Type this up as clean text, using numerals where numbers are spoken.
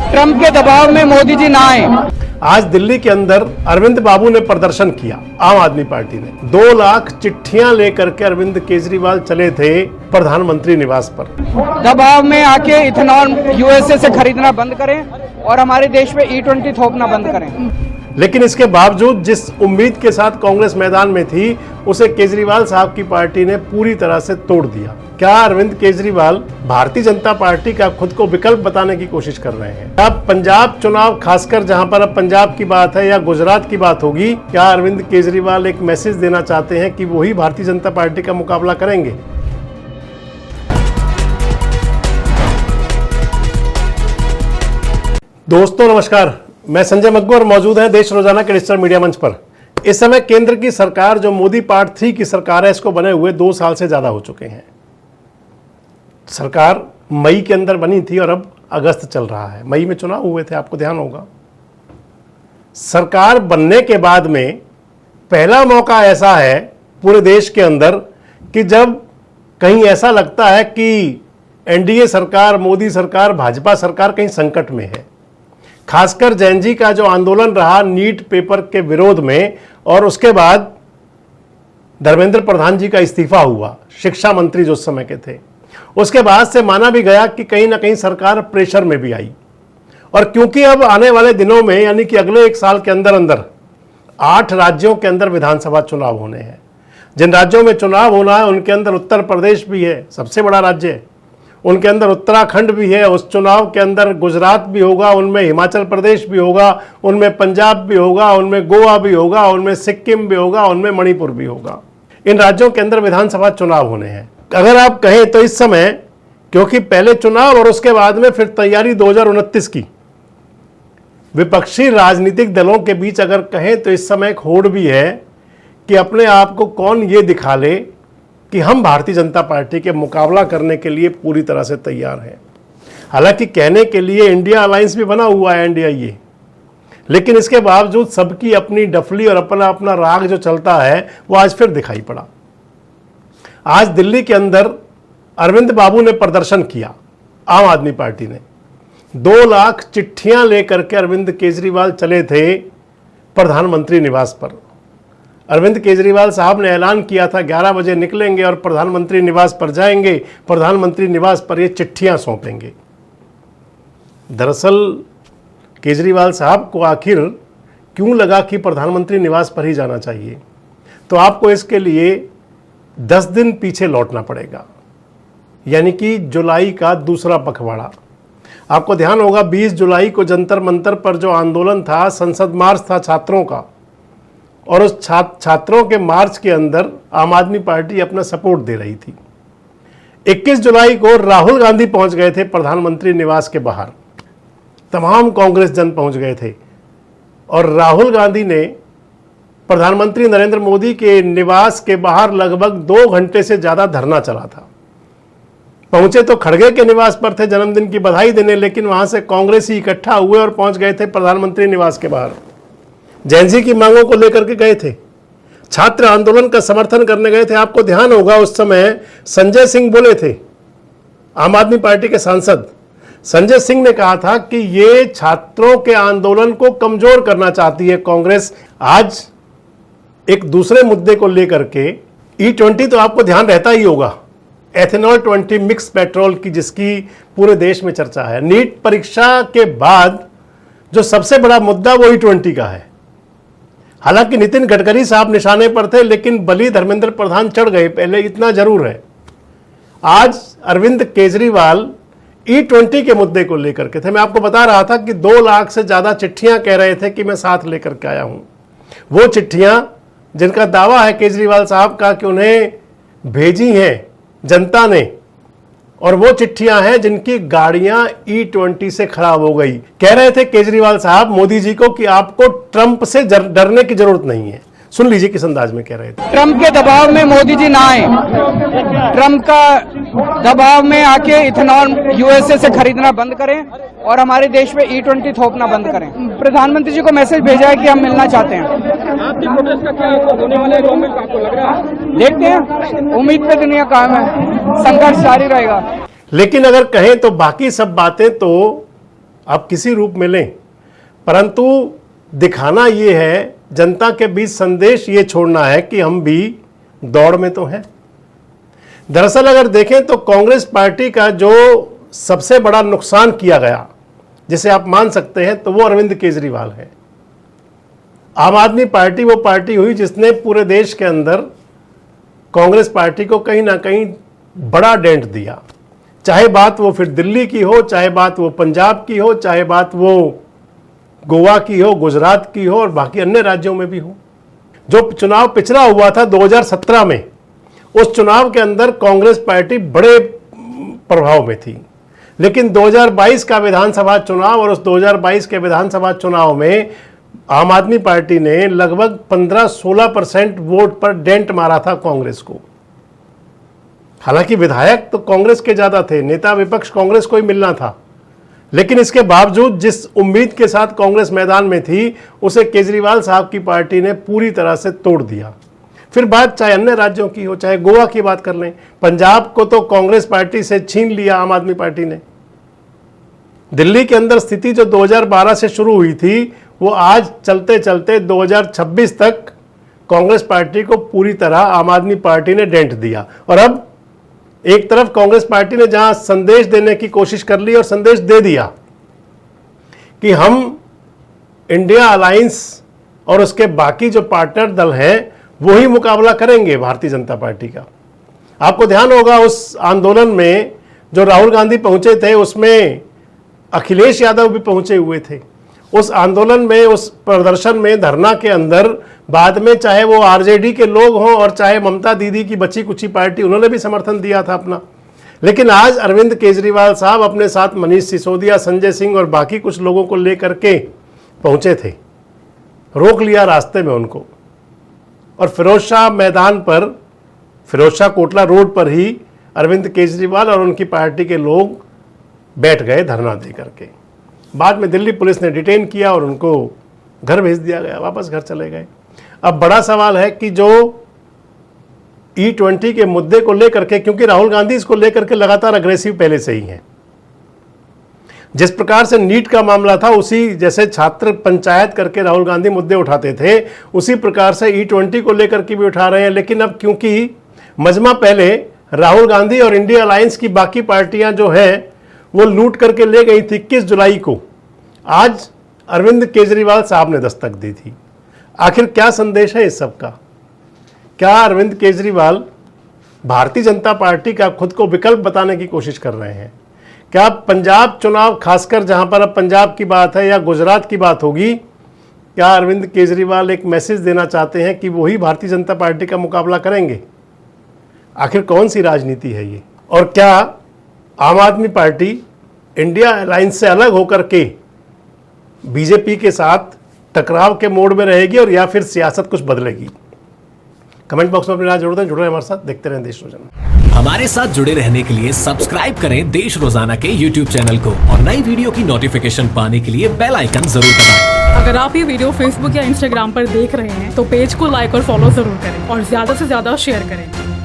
Trump के दबाव में मोदी जी ना आए। आज दिल्ली के अंदर अरविंद बाबू ने प्रदर्शन किया। आम आदमी पार्टी ने 2 लाख चिट्ठियां लेकर के अरविंद केजरीवाल चले थे प्रधानमंत्री निवास पर। दबाव में आके इथेनॉल यूएसए से खरीदना बंद करें और हमारे देश पे E20 थोपना बंद करें। लेकिन इसके बावजूद जिस उम्मीद के साथ कांग्रेस मैदान में थी, उसे केजरीवाल साहब की पार्टी ने पूरी तरह से तोड़ दिया। क्या अरविंद केजरीवाल भारतीय जनता पार्टी का खुद को विकल्प बताने की कोशिश कर रहे हैं? अब पंजाब चुनाव, खासकर जहां पर अब पंजाब की बात है या गुजरात की बात होगी, क्या अरविंद केजरीवाल एक मैसेज देना चाहते हैं कि वही भारतीय जनता पार्टी का मुकाबला करेंगे? दोस्तों नमस्कार, मैं संजय मग्गू और मौजूद है देश रोजाना के डिजिटल मीडिया मंच पर। इस समय केंद्र की सरकार जो मोदी पार्ट 3 की सरकार है, इसको बने हुए 2 साल से ज्यादा हो चुके हैं। सरकार मई के अंदर बनी थी और अब अगस्त चल रहा है। मई में चुनाव हुए थे, आपको ध्यान होगा। सरकार बनने के बाद में पहला मौका ऐसा है पूरे देश के अंदर कि जब कहीं ऐसा लगता है कि एनडीए सरकार, मोदी सरकार, भाजपा सरकार कहीं संकट में है। खासकर जैन जी का जो आंदोलन रहा नीट पेपर के विरोध में, और उसके बाद धर्मेंद्र प्रधान जी का इस्तीफा हुआ, शिक्षा मंत्री जो उस समय के थे, उसके बाद से माना भी गया कि कहीं ना कहीं सरकार प्रेशर में भी आई। और क्योंकि अब आने वाले दिनों में, यानी कि अगले 1 साल के अंदर अंदर 8 राज्यों के अंदर विधानसभा चुनाव होने हैं। जिन राज्यों में चुनाव होना है उनके अंदर उत्तर प्रदेश भी है, सबसे बड़ा राज्य है। उनके अंदर उत्तराखंड भी है। उस चुनाव के अंदर गुजरात भी होगा, उनमें हिमाचल प्रदेश भी होगा, उनमें पंजाब भी होगा, उनमें गोवा भी होगा, उनमें सिक्किम भी होगा, उनमें मणिपुर भी होगा। इन राज्यों के अंदर विधानसभा चुनाव होने हैं। अगर आप कहें तो इस समय, क्योंकि पहले चुनाव और उसके बाद में फिर तैयारी 2029 की, विपक्षी राजनीतिक दलों के बीच अगर कहें तो इस समय एक होड़ भी है कि अपने आप को कौन ये दिखा ले कि हम भारतीय जनता पार्टी के मुकाबला करने के लिए पूरी तरह से तैयार हैं। हालांकि कहने के लिए इंडिया अलायंस भी बना हुआ है, NDIA, लेकिन इसके बावजूद सबकी अपनी डफली और अपना अपना राग जो चलता है वो आज फिर दिखाई पड़ा। आज दिल्ली के अंदर अरविंद बाबू ने प्रदर्शन किया। आम आदमी पार्टी ने 2 लाख चिट्ठियां लेकर के अरविंद केजरीवाल चले थे प्रधानमंत्री निवास पर। अरविंद केजरीवाल साहब ने ऐलान किया था 11 बजे निकलेंगे और प्रधानमंत्री निवास पर जाएंगे, प्रधानमंत्री निवास पर ये चिट्ठियां सौंपेंगे। दरअसल केजरीवाल साहब को आखिर क्यों लगा कि प्रधानमंत्री निवास पर ही जाना चाहिए, तो आपको इसके लिए 10 दिन पीछे लौटना पड़ेगा, यानी कि जुलाई का दूसरा पखवाड़ा। आपको ध्यान होगा 20 जुलाई को जंतर मंतर पर जो आंदोलन था, संसद मार्च था छात्रों का, और उस छात्रों के मार्च के अंदर आम आदमी पार्टी अपना सपोर्ट दे रही थी। 21 जुलाई को राहुल गांधी पहुंच गए थे प्रधानमंत्री निवास के बाहर। तमाम कांग्रेस जन पहुंच गए थे और राहुल गांधी ने प्रधानमंत्री नरेंद्र मोदी के निवास के बाहर लगभग 2 घंटे से ज़्यादा धरना चला था। पहुंचे तो खड़गे के निवास पर थे जन्मदिन की बधाई देने, लेकिन वहां से कांग्रेसी इकट्ठा हुए और पहुंच गए थे प्रधानमंत्री निवास के बाहर। जैन जी की मांगों को लेकर के गए थे, छात्र आंदोलन का समर्थन करने गए थे। आपको ध्यान होगा उस समय संजय सिंह बोले थे, आम आदमी पार्टी के सांसद संजय सिंह ने कहा था कि ये छात्रों के आंदोलन को कमजोर करना चाहती है कांग्रेस। आज एक दूसरे मुद्दे को लेकर के E20 तो आपको ध्यान रहता ही होगा, एथेनॉल 20 मिक्स पेट्रोल की, जिसकी पूरे देश में चर्चा है। नीट परीक्षा के बाद जो सबसे बड़ा मुद्दा वो E20 का है। हालांकि नितिन गडकरी साहब निशाने पर थे, लेकिन बली धर्मेंद्र प्रधान चढ़ गए पहले, इतना जरूर है। आज अरविंद केजरीवाल E20 के मुद्दे को लेकर के थे। मैं आपको बता रहा था कि 2 लाख से ज्यादा चिट्ठियां कह रहे थे कि मैं साथ लेकर के आया हूं। वो चिट्ठियां जिनका दावा है केजरीवाल साहब का कि उन्हें भेजी हैं जनता ने, और वो चिट्ठियां हैं जिनकी गाड़ियां E20 से खराब हो गई। कह रहे थे केजरीवाल साहब मोदी जी को कि आपको ट्रंप से डरने की जरूरत नहीं है। सुन लीजिए किस अंदाज में कह रहे थे। ट्रंप के दबाव में मोदी जी ना आए। ट्रंप का दबाव में आके इथेनॉल यूएसए से खरीदना बंद करें और हमारे देश में E20 थोपना बंद करें। प्रधानमंत्री जी को मैसेज भेजा है कि हम मिलना चाहते हैं। आपकी प्रोटेस्ट का क्या होने वाला है गवर्नमेंट, आपको लग रहा है? देखते हैं, उम्मीद पे दुनिया कायम है, संघर्ष जारी रहेगा। लेकिन अगर कहें तो बाकी सब बातें तो आप किसी रूप में लें, परंतु दिखाना ये है, जनता के बीच संदेश ये छोड़ना है कि हम भी दौड़ में तो हैं। दरअसल अगर देखें तो कांग्रेस पार्टी का जो सबसे बड़ा नुकसान किया गया, जिसे आप मान सकते हैं, तो वो अरविंद केजरीवाल है। आम आदमी पार्टी वो पार्टी हुई जिसने पूरे देश के अंदर कांग्रेस पार्टी को कहीं ना कहीं बड़ा डेंट दिया। चाहे बात वो फिर दिल्ली की हो, चाहे बात वो पंजाब की हो, चाहे बात वो गोवा की हो, गुजरात की हो और बाकी अन्य राज्यों में भी हो। जो चुनाव पिछड़ा हुआ था 2017 में, उस चुनाव के अंदर कांग्रेस पार्टी बड़े प्रभाव में थी, लेकिन 2022 का विधानसभा चुनाव और उस 2022 के विधानसभा चुनाव में आम आदमी पार्टी ने लगभग 15-16% वोट पर डेंट मारा था कांग्रेस को। हालांकि विधायक तो कांग्रेस के ज्यादा थे, नेता विपक्ष कांग्रेस को ही मिलना था, लेकिन इसके बावजूद जिस उम्मीद के साथ कांग्रेस मैदान में थी, उसे केजरीवाल साहब की पार्टी ने पूरी तरह से तोड़ दिया। फिर बात चाहे अन्य राज्यों की हो, चाहे गोवा की बात कर लें, पंजाब को तो कांग्रेस पार्टी से छीन लिया आम आदमी पार्टी ने। दिल्ली के अंदर स्थिति जो 2012 से शुरू हुई थी, वो आज चलते चलते 2026 तक कांग्रेस पार्टी को पूरी तरह आम आदमी पार्टी ने डेंट दिया। और अब एक तरफ कांग्रेस पार्टी ने जहां संदेश देने की कोशिश कर ली और संदेश दे दिया कि हम इंडिया अलायंस और उसके बाकी जो पार्टनर दल हैं वही मुकाबला करेंगे भारतीय जनता पार्टी का। आपको ध्यान होगा उस आंदोलन में जो राहुल गांधी पहुंचे थे, उसमें अखिलेश यादव भी पहुंचे हुए थे। उस आंदोलन में, उस प्रदर्शन में, धरना के अंदर बाद में चाहे वो आरजेडी के लोग हों और चाहे ममता दीदी की बची कुची पार्टी, उन्होंने भी समर्थन दिया था अपना। लेकिन आज अरविंद केजरीवाल साहब अपने साथ मनीष सिसोदिया, संजय सिंह और बाकी कुछ लोगों को लेकर के पहुंचे थे। रोक लिया रास्ते में उनको और फिरोज शाह मैदान पर, फिरोज शाह कोटला रोड पर ही अरविंद केजरीवाल और उनकी पार्टी के लोग बैठ गए धरना दे करके। बाद में दिल्ली पुलिस ने डिटेन किया और उनको घर भेज दिया गया, वापस घर चले गए। अब बड़ा सवाल है कि जो E20 के मुद्दे को लेकर के, क्योंकि राहुल गांधी इसको लेकर के लगातार अग्रेसिव पहले से ही हैं, जिस प्रकार से नीट का मामला था, उसी जैसे छात्र पंचायत करके राहुल गांधी मुद्दे उठाते थे, उसी प्रकार से E20 को लेकर के भी उठा रहे हैं। लेकिन अब क्योंकि मजमा पहले राहुल गांधी और इंडिया अलायंस की बाकी पार्टियां जो हैं वो लूट करके ले गई थी 21 जुलाई को, आज अरविंद केजरीवाल साहब ने दस्तक दी थी। आखिर क्या संदेश है इस सब का? क्या अरविंद केजरीवाल भारतीय जनता पार्टी का खुद को विकल्प बताने की कोशिश कर रहे हैं? क्या पंजाब चुनाव, खासकर जहां पर अब पंजाब की बात है या गुजरात की बात होगी, क्या अरविंद केजरीवाल एक मैसेज देना चाहते हैं कि वही भारतीय जनता पार्टी का मुकाबला करेंगे? आखिर कौन सी राजनीति है ये? और क्या आम आदमी पार्टी इंडिया अलायंस से अलग होकर के बीजेपी के साथ टकराव के मोड में रहेगी और या फिर सियासत कुछ बदलेगी? कमेंट बॉक्स में अपनी राय जरूर दें। जुड़े हमारे साथ, देखते रहें देश रोजाना। हमारे साथ जुड़े रहने के लिए सब्सक्राइब करें देश रोजाना के YouTube चैनल को और नई वीडियो की नोटिफिकेशन पाने के लिए बेल आइकन जरूर दबाएं। अगर आप ये वीडियो Facebook या Instagram पर देख रहे हैं तो पेज को लाइक और फॉलो जरूर करें और ज्यादा से ज्यादा शेयर करें।